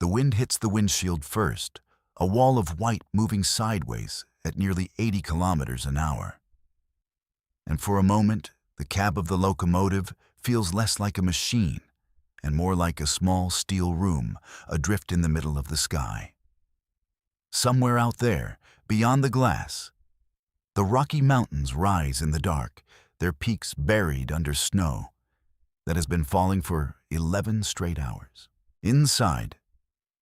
The wind hits the windshield first, a wall of white moving sideways at nearly 80 kilometers an hour. And for a moment, the cab of the locomotive feels less like a machine and more like a small steel room adrift in the middle of the sky. Somewhere out there, beyond the glass, the Rocky Mountains rise in the dark, their peaks buried under snow that has been falling for 11 straight hours. Inside,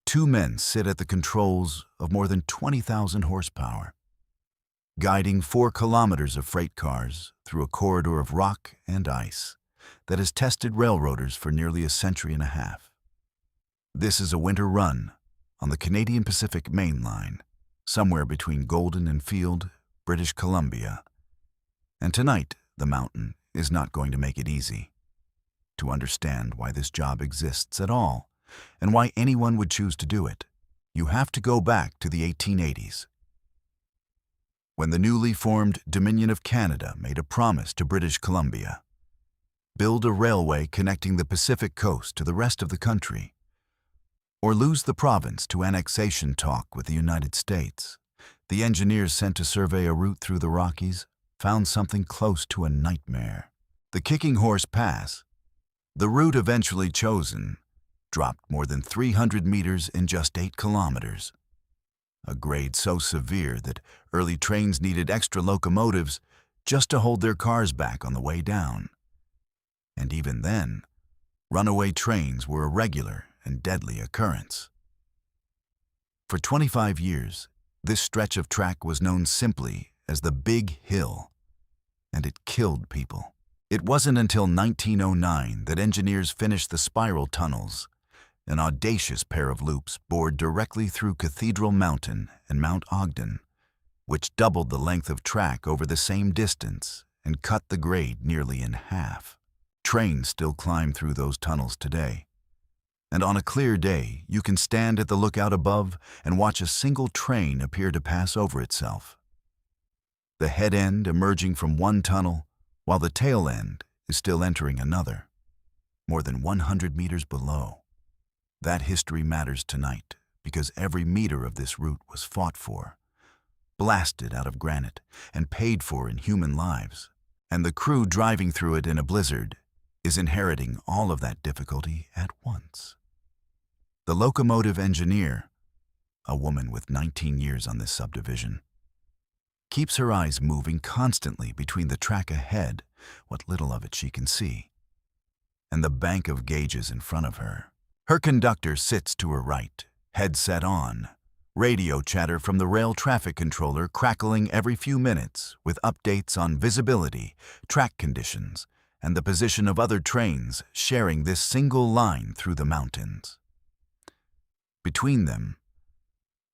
two men sit at the controls of more than 20,000 horsepower, guiding 4 kilometers of freight cars through a corridor of rock and ice that has tested railroaders for nearly a century and a half. This is a winter run on the Canadian Pacific Main Line, somewhere between Golden and Field, British Columbia. And tonight, the mountain is not going to make it easy. To understand why this job exists at all, and why anyone would choose to do it, you have to go back to the 1880s, when the newly formed Dominion of Canada made a promise to British Columbia: build a railway connecting the Pacific coast to the rest of the country, or lose the province to annexation talk with the United States. The engineers sent to survey a route through the Rockies found something close to a nightmare. The Kicking Horse Pass, the route eventually chosen, dropped more than 300 meters in just 8 kilometers. A grade so severe that early trains needed extra locomotives just to hold their cars back on the way down. And even then, runaway trains were a regular and deadly occurrence. For 25 years, this stretch of track was known simply as the Big Hill, and it killed people. It wasn't until 1909 that engineers finished the spiral tunnels, an audacious pair of loops bored directly through Cathedral Mountain and Mount Ogden, which doubled the length of track over the same distance and cut the grade nearly in half. Trains still climb through those tunnels today, and on a clear day, you can stand at the lookout above and watch a single train appear to pass over itself, the head end emerging from one tunnel while the tail end is still entering another, more than 100 meters below. That history matters tonight because every meter of this route was fought for, blasted out of granite, and paid for in human lives. And the crew driving through it in a blizzard is inheriting all of that difficulty at once. The locomotive engineer, a woman with 19 years on this subdivision, keeps her eyes moving constantly between the track ahead, what little of it she can see, and the bank of gauges in front of her. Her conductor sits to her right, headset on, radio chatter from the rail traffic controller crackling every few minutes with updates on visibility, track conditions, and the position of other trains sharing this single line through the mountains. Between them,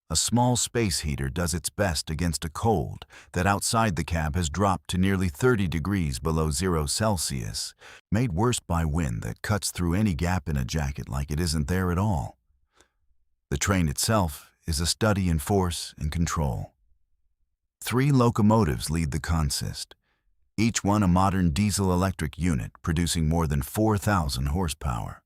a small space heater does its best against a cold that outside the cab has dropped to nearly 30 degrees below 0 Celsius, made worse by wind that cuts through any gap in a jacket like it isn't there at all. The train itself is a study in force and control. 3 locomotives lead the consist, each one a modern diesel-electric unit producing more than 4,000 horsepower.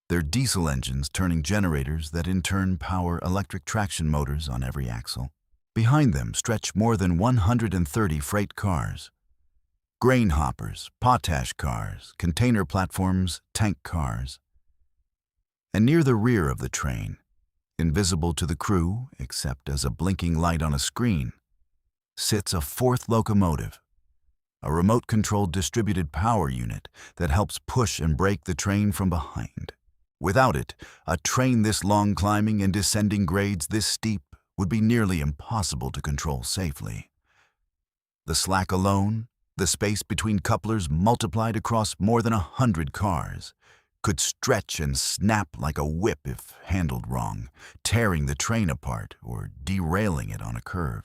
They're diesel engines turning generators that in turn power electric traction motors on every axle. Behind them stretch more than 130 freight cars, grain hoppers, potash cars, container platforms, tank cars. And near the rear of the train, invisible to the crew except as a blinking light on a screen, sits a 4th locomotive, a remote-controlled distributed power unit that helps push and brake the train from behind. Without it, a train this long climbing and descending grades this steep would be nearly impossible to control safely. The slack alone, the space between couplers multiplied across more than 100 cars, could stretch and snap like a whip if handled wrong, tearing the train apart or derailing it on a curve.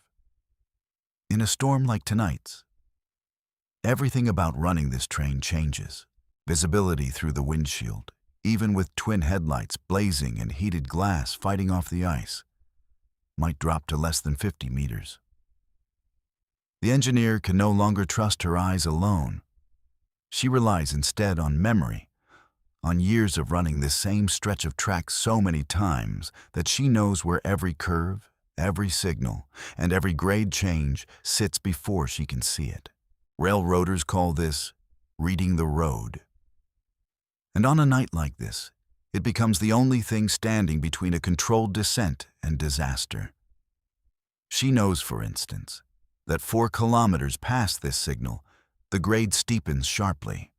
In a storm like tonight's, everything about running this train changes. Visibility through the windshield, even with twin headlights blazing and heated glass fighting off the ice, might drop to less than 50 meters. The engineer can no longer trust her eyes alone. She relies instead on memory, on years of running this same stretch of track so many times that she knows where every curve, every signal, and every grade change sits before she can see it. Railroaders call this reading the road. And on a night like this, it becomes the only thing standing between a controlled descent and disaster. She knows, for instance, that 4 kilometers past this signal, the grade steepens sharply,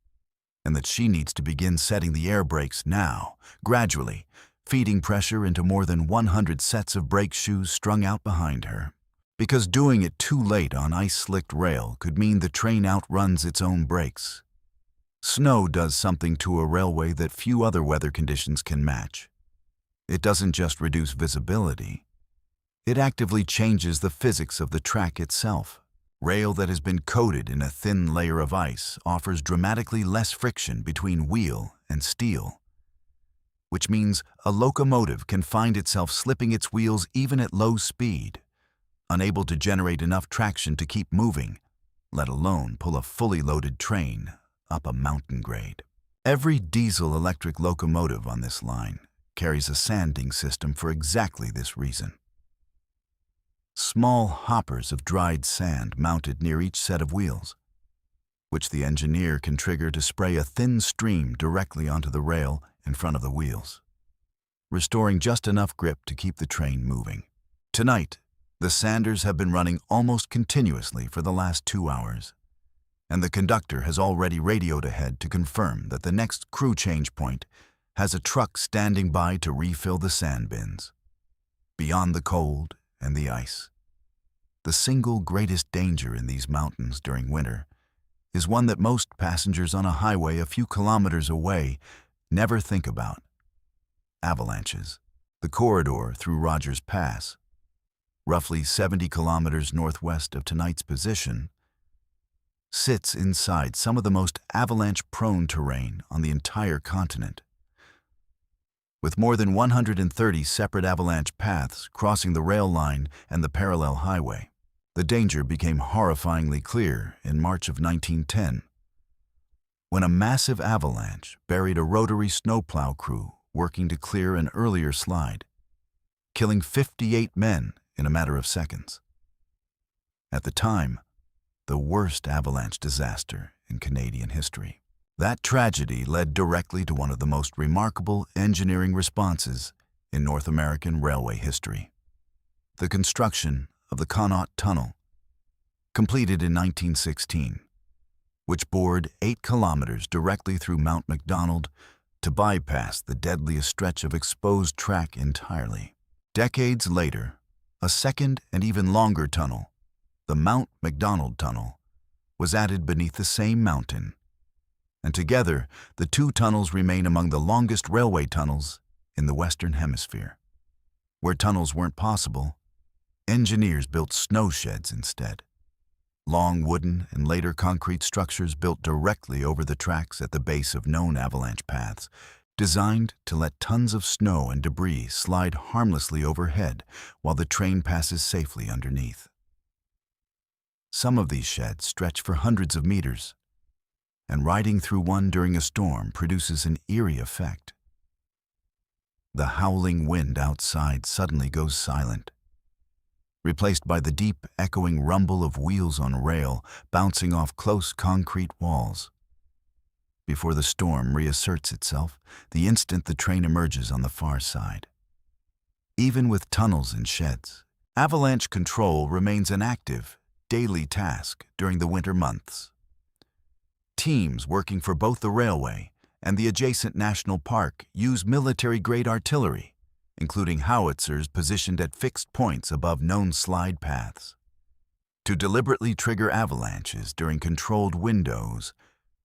and that she needs to begin setting the air brakes now, gradually, feeding pressure into more than 100 sets of brake shoes strung out behind her. Because doing it too late on ice-slicked rail could mean the train outruns its own brakes. Snow does something to a railway that few other weather conditions can match. It doesn't just reduce visibility. It actively changes the physics of the track itself. Rail that has been coated in a thin layer of ice offers dramatically less friction between wheel and steel, which means a locomotive can find itself slipping its wheels even at low speed, unable to generate enough traction to keep moving, let alone pull a fully loaded train up a mountain grade. Every diesel-electric locomotive on this line carries a sanding system for exactly this reason. Small hoppers of dried sand mounted near each set of wheels, which the engineer can trigger to spray a thin stream directly onto the rail in front of the wheels, restoring just enough grip to keep the train moving. Tonight, the sanders have been running almost continuously for the last 2 hours, and the conductor has already radioed ahead to confirm that the next crew change point has a truck standing by to refill the sand bins. Beyond the cold and the ice, the single greatest danger in these mountains during winter is one that most passengers on a highway a few kilometers away never think about: avalanches. The corridor through Rogers Pass, roughly 70 kilometers northwest of tonight's position, sits inside some of the most avalanche-prone terrain on the entire continent. With more than 130 separate avalanche paths crossing the rail line and the parallel highway, the danger became horrifyingly clear in March of 1910, when a massive avalanche buried a rotary snowplow crew working to clear an earlier slide, killing 58 men in a matter of seconds. At the time, the worst avalanche disaster in Canadian history. That tragedy led directly to one of the most remarkable engineering responses in North American railway history: the construction of the Connaught Tunnel, completed in 1916, which bored 8 kilometers directly through Mount Macdonald to bypass the deadliest stretch of exposed track entirely. Decades later, a second and even longer tunnel, the Mount Macdonald Tunnel, was added beneath the same mountain, and together the 2 tunnels remain among the longest railway tunnels in the Western Hemisphere. Where tunnels weren't possible, engineers built snow sheds instead. Long wooden and later concrete structures built directly over the tracks at the base of known avalanche paths, designed to let tons of snow and debris slide harmlessly overhead while the train passes safely underneath. Some of these sheds stretch for hundreds of meters, and riding through one during a storm produces an eerie effect. The howling wind outside suddenly goes silent, replaced by the deep, echoing rumble of wheels on rail bouncing off close concrete walls, before the storm reasserts itself the instant the train emerges on the far side. Even with tunnels and sheds, avalanche control remains an active, daily task during the winter months. Teams working for both the railway and the adjacent national park use military-grade artillery, including howitzers positioned at fixed points above known slide paths, to deliberately trigger avalanches during controlled windows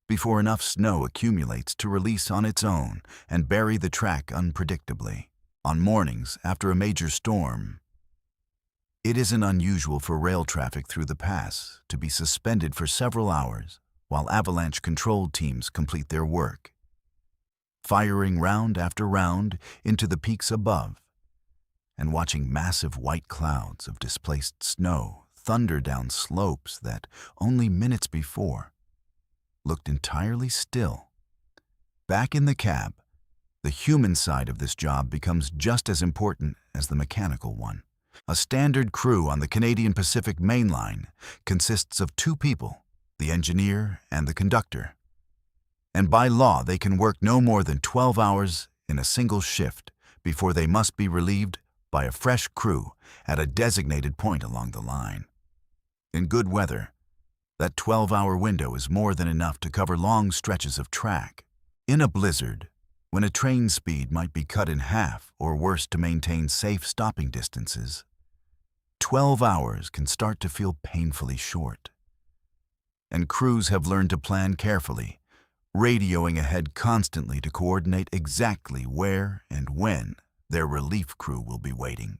before enough snow accumulates to release on its own and bury the track unpredictably. On mornings after a major storm, it isn't unusual for rail traffic through the pass to be suspended for several hours while avalanche control teams complete their work, firing round after round into the peaks above and watching massive white clouds of displaced snow thunder down slopes that only minutes before looked entirely still Back in the cab, the human side of this job becomes just as important as the mechanical one. A standard crew on the Canadian Pacific Main Line consists of 2 people, the engineer and the conductor. And by law, they can work no more than 12 hours in a single shift before they must be relieved by a fresh crew at a designated point along the line. In good weather, that 12-hour window is more than enough to cover long stretches of track. In a blizzard, when a train speed might be cut in half or worse to maintain safe stopping distances, 12 hours can start to feel painfully short. And crews have learned to plan carefully, radioing ahead constantly to coordinate exactly where and when their relief crew will be waiting.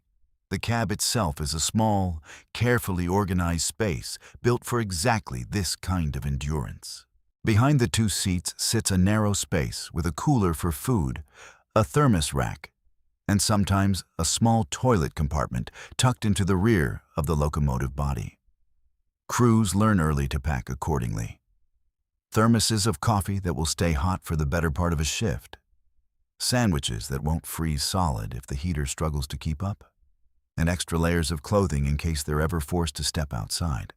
The cab itself is a small, carefully organized space built for exactly this kind of endurance. Behind the 2 seats sits a narrow space with a cooler for food, a thermos rack, and sometimes a small toilet compartment tucked into the rear of the locomotive body. Crews learn early to pack accordingly. Thermoses of coffee that will stay hot for the better part of a shift, sandwiches that won't freeze solid if the heater struggles to keep up, and extra layers of clothing in case they're ever forced to step outside.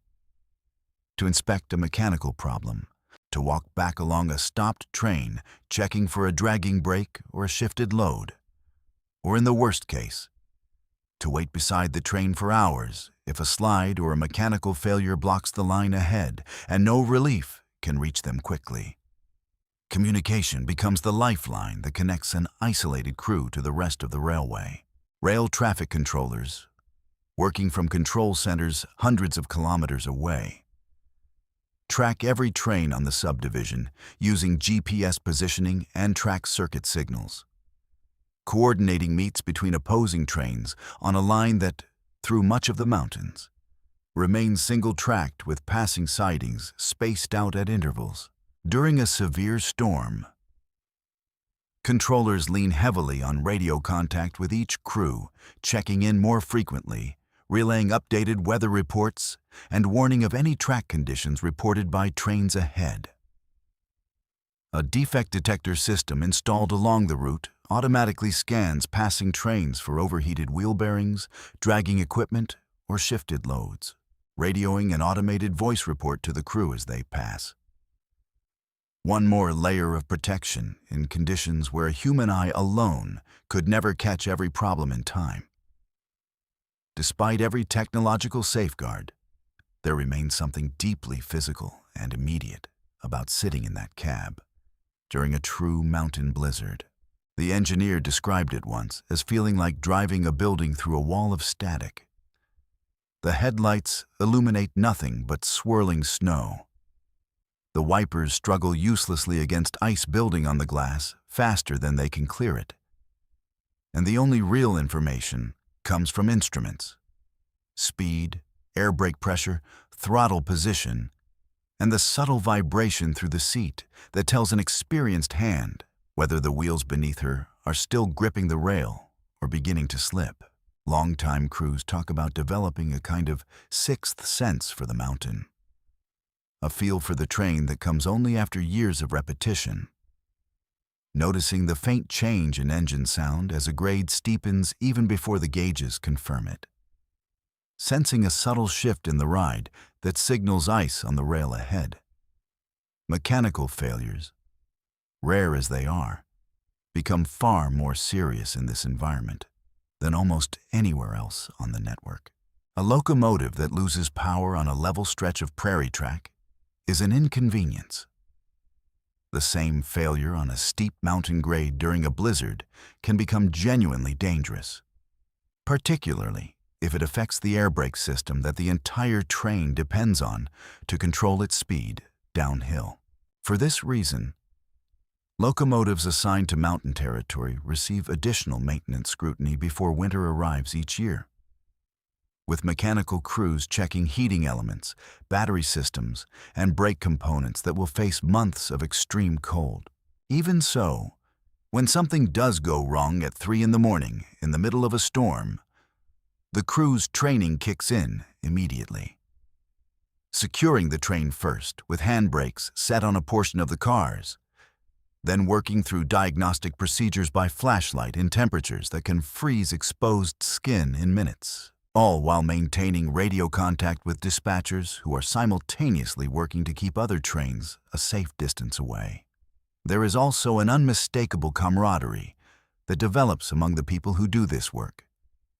To inspect a mechanical problem, to walk back along a stopped train checking for a dragging brake or a shifted load, or in the worst case, to wait beside the train for hours if a slide or a mechanical failure blocks the line ahead and no relief can reach them quickly. Communication becomes the lifeline that connects an isolated crew to the rest of the railway. Rail traffic controllers, working from control centers hundreds of kilometers away, track every train on the subdivision using GPS positioning and track circuit signals, coordinating meets between opposing trains on a line that, through much of the mountains, remains single-tracked with passing sidings spaced out at intervals. During a severe storm, controllers lean heavily on radio contact with each crew, checking in more frequently, relaying updated weather reports, and warning of any track conditions reported by trains ahead. A defect detector system installed along the route automatically scans passing trains for overheated wheel bearings, dragging equipment, or shifted loads, radioing an automated voice report to the crew as they pass. One more layer of protection in conditions where a human eye alone could never catch every problem in time. Despite every technological safeguard, there remains something deeply physical and immediate about sitting in that cab during a true mountain blizzard. The engineer described it once as feeling like driving a building through a wall of static. The headlights illuminate nothing but swirling snow. The wipers struggle uselessly against ice building on the glass faster than they can clear it. And the only real information comes from instruments: speed, air brake pressure, throttle position, and the subtle vibration through the seat that tells an experienced hand whether the wheels beneath her are still gripping the rail or beginning to slip. Longtime crews talk about developing a kind of sixth sense for the mountain, a feel for the train that comes only after years of repetition, noticing the faint change in engine sound as a grade steepens even before the gauges confirm it, sensing a subtle shift in the ride that signals ice on the rail ahead. Mechanical failures, rare as they are, become far more serious in this environment than almost anywhere else on the network. A locomotive that loses power on a level stretch of prairie track is an inconvenience. The same failure on a steep mountain grade during a blizzard can become genuinely dangerous, particularly if it affects the air brake system that the entire train depends on to control its speed downhill. For this reason, locomotives assigned to mountain territory receive additional maintenance scrutiny before winter arrives each year, with mechanical crews checking heating elements, battery systems, and brake components that will face months of extreme cold. Even so, when something does go wrong at 3 in the morning in the middle of a storm, the crew's training kicks in immediately. Securing the train first with handbrakes set on a portion of the cars, then working through diagnostic procedures by flashlight in temperatures that can freeze exposed skin in minutes, all while maintaining radio contact with dispatchers who are simultaneously working to keep other trains a safe distance away. There is also an unmistakable camaraderie that develops among the people who do this work,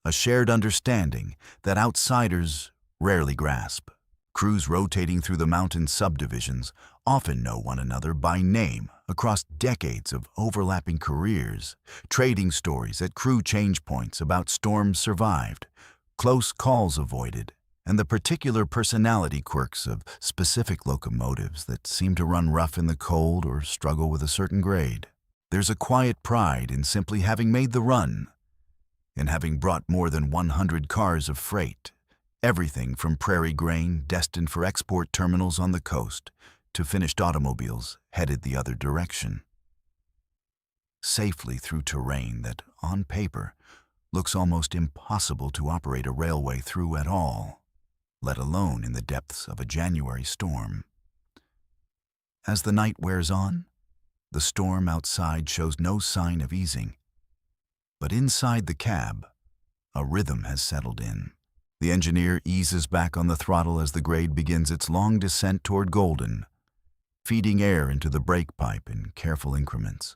a shared understanding that outsiders rarely grasp. Crews rotating through the mountain subdivisions often know one another by name across decades of overlapping careers, trading stories at crew change points about storms survived, close calls avoided, and the particular personality quirks of specific locomotives that seem to run rough in the cold or struggle with a certain grade. There's a quiet pride in simply having made the run, in having brought more than 100 cars of freight, everything from prairie grain destined for export terminals on the coast to finished automobiles headed the other direction, safely through terrain that, on paper, looks almost impossible to operate a railway through at all, let alone in the depths of a January storm. As the night wears on, the storm outside shows no sign of easing, but inside the cab, a rhythm has settled in. The engineer eases back on the throttle as the grade begins its long descent toward Golden, feeding air into the brake pipe in careful increments,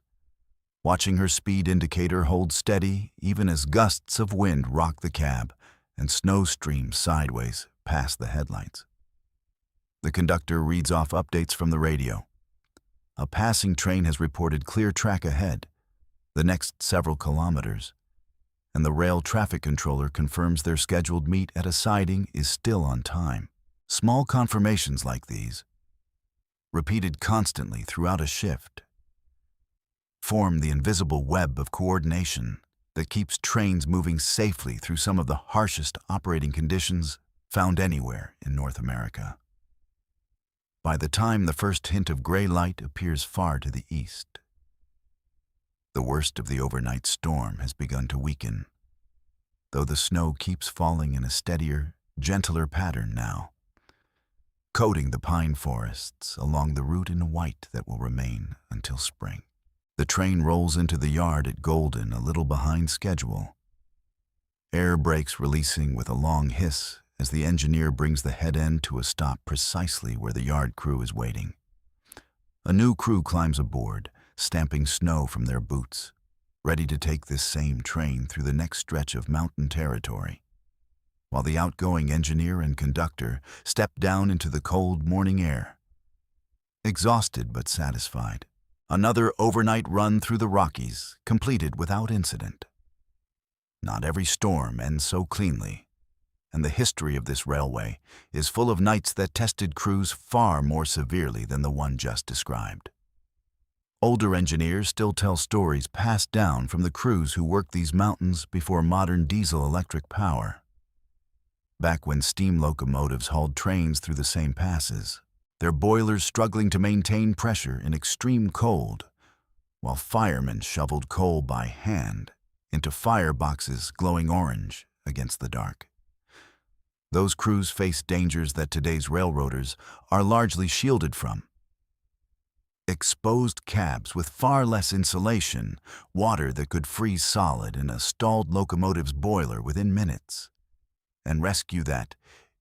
watching her speed indicator hold steady even as gusts of wind rock the cab and snow streams sideways past the headlights. The conductor reads off updates from the radio. A passing train has reported clear track ahead, the next several kilometers, and the rail traffic controller confirms their scheduled meet at a siding is still on time. Small confirmations like these, repeated constantly throughout a shift, form the invisible web of coordination that keeps trains moving safely through some of the harshest operating conditions found anywhere in North America. By the time the first hint of gray light appears far to the east, the worst of the overnight storm has begun to weaken, though the snow keeps falling in a steadier, gentler pattern now, coating the pine forests along the route in a white that will remain until spring. The train rolls into the yard at Golden a little behind schedule, air brakes releasing with a long hiss as the engineer brings the head end to a stop precisely where the yard crew is waiting. A new crew climbs aboard, stamping snow from their boots, ready to take this same train through the next stretch of mountain territory, while the outgoing engineer and conductor step down into the cold morning air, exhausted but satisfied. Another overnight run through the Rockies, completed without incident. Not every storm ends so cleanly, and the history of this railway is full of nights that tested crews far more severely than the one just described. Older engineers still tell stories passed down from the crews who worked these mountains before modern diesel-electric power. Back when steam locomotives hauled trains through the same passes, their boilers struggling to maintain pressure in extreme cold, while firemen shoveled coal by hand into fireboxes glowing orange against the dark. Those crews faced dangers that today's railroaders are largely shielded from. Exposed cabs with far less insulation, water that could freeze solid in a stalled locomotive's boiler within minutes, and rescue that,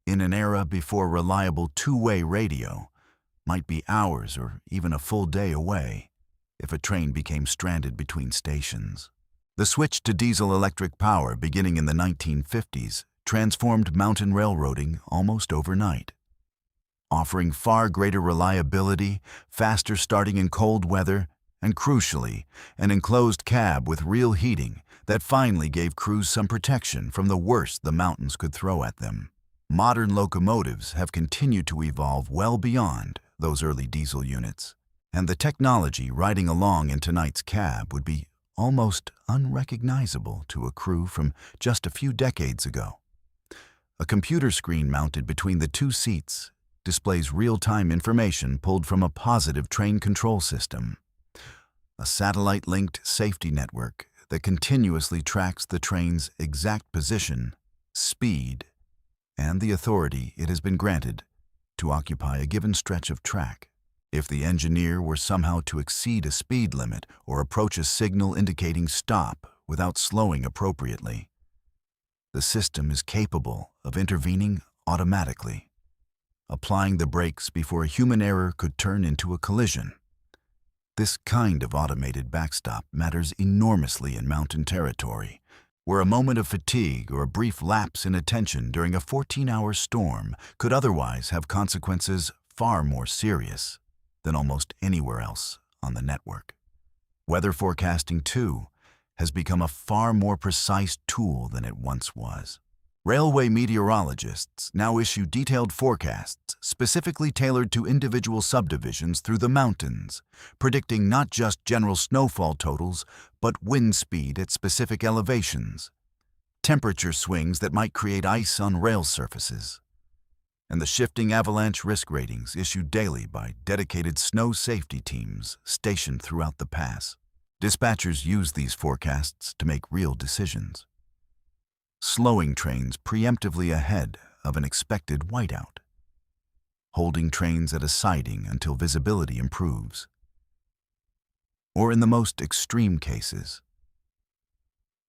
in an era before reliable two-way radio, might be hours or even a full day away if a train became stranded between stations. The switch to diesel-electric power beginning in the 1950s transformed mountain railroading almost overnight, offering far greater reliability, faster starting in cold weather, and crucially, an enclosed cab with real heating that finally gave crews some protection from the worst the mountains could throw at them. Modern locomotives have continued to evolve well beyond those early diesel units, and the technology riding along in tonight's cab would be almost unrecognizable to a crew from just a few decades ago. A computer screen mounted between the two seats displays real-time information pulled from a positive train control system, a satellite-linked safety network that continuously tracks the train's exact position, speed, and the authority it has been granted to occupy a given stretch of track. If the engineer were somehow to exceed a speed limit or approach a signal indicating stop without slowing appropriately, the system is capable of intervening automatically, applying the brakes before a human error could turn into a collision. This kind of automated backstop matters enormously in mountain territory, where a moment of fatigue or a brief lapse in attention during a 14-hour storm could otherwise have consequences far more serious than almost anywhere else on the network. Weather forecasting, too, has become a far more precise tool than it once was. Railway meteorologists now issue detailed forecasts specifically tailored to individual subdivisions through the mountains, predicting not just general snowfall totals, but wind speed at specific elevations, temperature swings that might create ice on rail surfaces, and the shifting avalanche risk ratings issued daily by dedicated snow safety teams stationed throughout the pass. Dispatchers use these forecasts to make real decisions, slowing trains preemptively ahead of an expected whiteout, holding trains at a siding until visibility improves, or in the most extreme cases,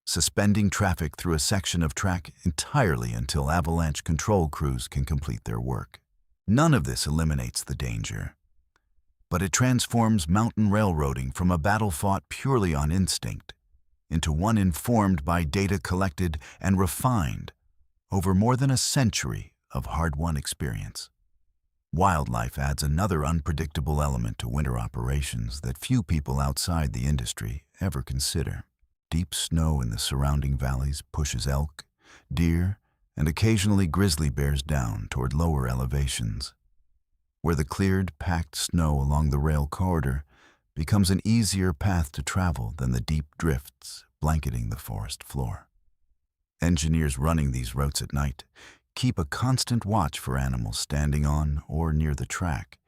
suspending traffic through a section of track entirely until avalanche control crews can complete their work. None of this eliminates the danger, but it transforms mountain railroading from a battle fought purely on instinct into one informed by data collected and refined over more than a century of hard-won experience. Wildlife adds another unpredictable element to winter operations that few people outside the industry ever consider. Deep snow in the surrounding valleys pushes elk, deer, and occasionally grizzly bears down toward lower elevations, where the cleared, packed snow along the rail corridor becomes an easier path to travel than the deep drifts blanketing the forest floor. Engineers running these routes at night keep a constant watch for animals standing on or near the track,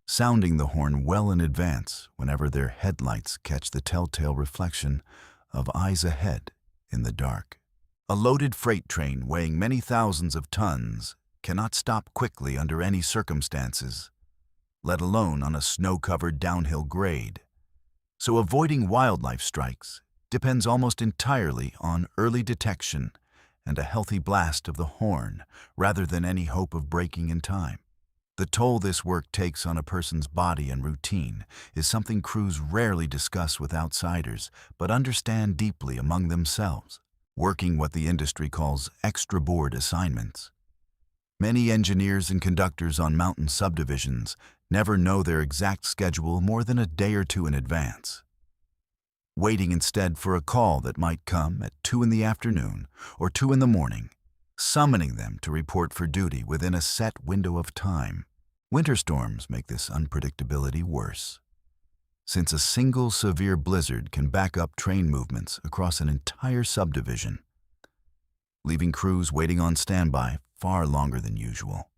sounding the horn well in advance whenever their headlights catch the telltale reflection of eyes ahead in the dark. A loaded freight train weighing many thousands of tons cannot stop quickly under any circumstances, let alone on a snow-covered downhill grade. So avoiding wildlife strikes depends almost entirely on early detection and a healthy blast of the horn rather than any hope of braking in time. The toll this work takes on a person's body and routine is something crews rarely discuss with outsiders but understand deeply among themselves, working what the industry calls extra-board assignments. Many engineers and conductors on mountain subdivisions never know their exact schedule more than a day or two in advance, waiting instead for a call that might come at 2 in the afternoon or 2 in the morning, summoning them to report for duty within a set window of time. Winter storms make this unpredictability worse, since a single severe blizzard can back up train movements across an entire subdivision, leaving crews waiting on standby far longer than usual,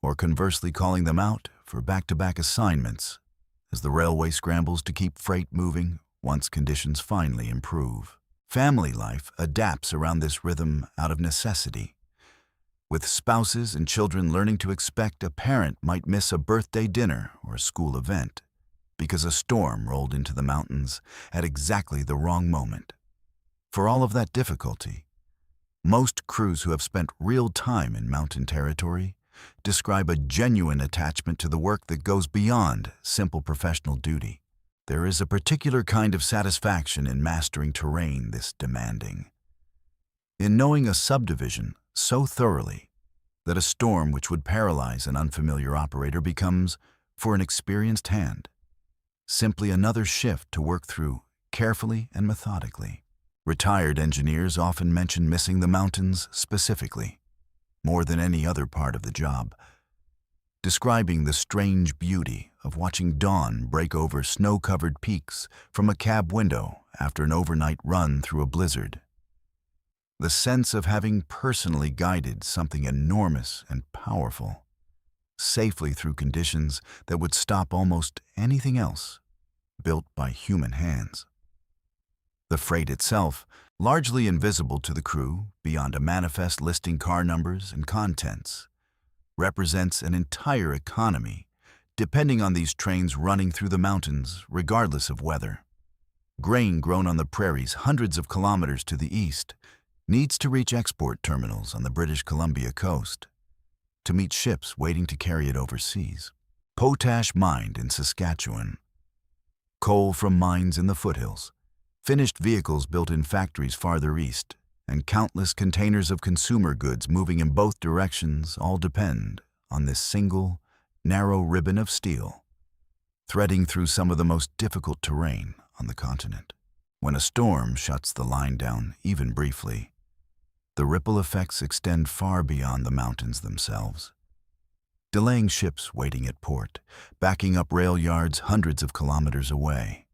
or conversely calling them out for back-to-back assignments as the railway scrambles to keep freight moving once conditions finally improve. Family life adapts around this rhythm out of necessity, with spouses and children learning to expect a parent might miss a birthday dinner or a school event because a storm rolled into the mountains at exactly the wrong moment. For all of that difficulty, most crews who have spent real time in mountain territory describe a genuine attachment to the work that goes beyond simple professional duty. There is a particular kind of satisfaction in mastering terrain this demanding, in knowing a subdivision so thoroughly that a storm which would paralyze an unfamiliar operator becomes, for an experienced hand, simply another shift to work through carefully and methodically. Retired engineers often mention missing the mountains specifically, more than any other part of the job, describing the strange beauty of watching dawn break over snow-covered peaks from a cab window after an overnight run through a blizzard. The sense of having personally guided something enormous and powerful safely through conditions that would stop almost anything else built by human hands. The freight itself, largely invisible to the crew beyond a manifest listing car numbers and contents, represents an entire economy depending on these trains running through the mountains regardless of weather. Grain grown on the prairies hundreds of kilometers to the east needs to reach export terminals on the British Columbia coast to meet ships waiting to carry it overseas. Potash mined in Saskatchewan, coal from mines in the foothills, finished vehicles built in factories farther east, and countless containers of consumer goods moving in both directions all depend on this single, narrow ribbon of steel, threading through some of the most difficult terrain on the continent. When a storm shuts the line down, even briefly, the ripple effects extend far beyond the mountains themselves, delaying ships waiting at port, backing up rail yards hundreds of kilometers away,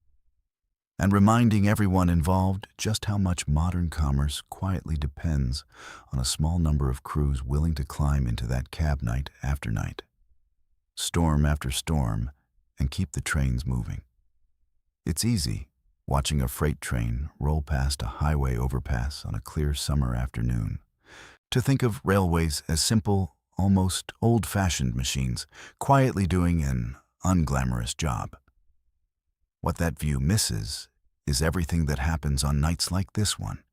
and reminding everyone involved just how much modern commerce quietly depends on a small number of crews willing to climb into that cab night after night, storm after storm, and keep the trains moving. It's easy watching a freight train roll past a highway overpass on a clear summer afternoon, to think of railways as simple, almost old-fashioned machines quietly doing an unglamorous job. What that view misses is everything that happens on nights like this one.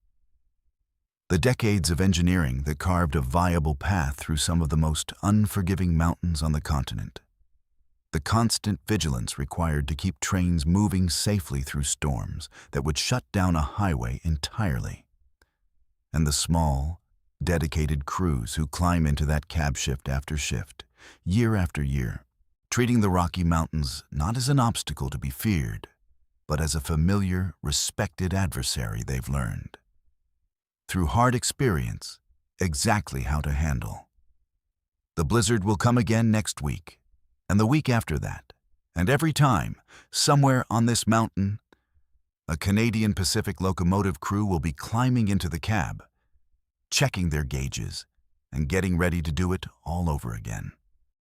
The decades of engineering that carved a viable path through some of the most unforgiving mountains on the continent. The constant vigilance required to keep trains moving safely through storms that would shut down a highway entirely. And the small, dedicated crews who climb into that cab shift after shift, year after year, treating the Rocky Mountains not as an obstacle to be feared, but as a familiar, respected adversary they've learned, through hard experience, exactly how to handle. The blizzard will come again next week, and the week after that, and every time, somewhere on this mountain, a Canadian Pacific locomotive crew will be climbing into the cab, checking their gauges, and getting ready to do it all over again.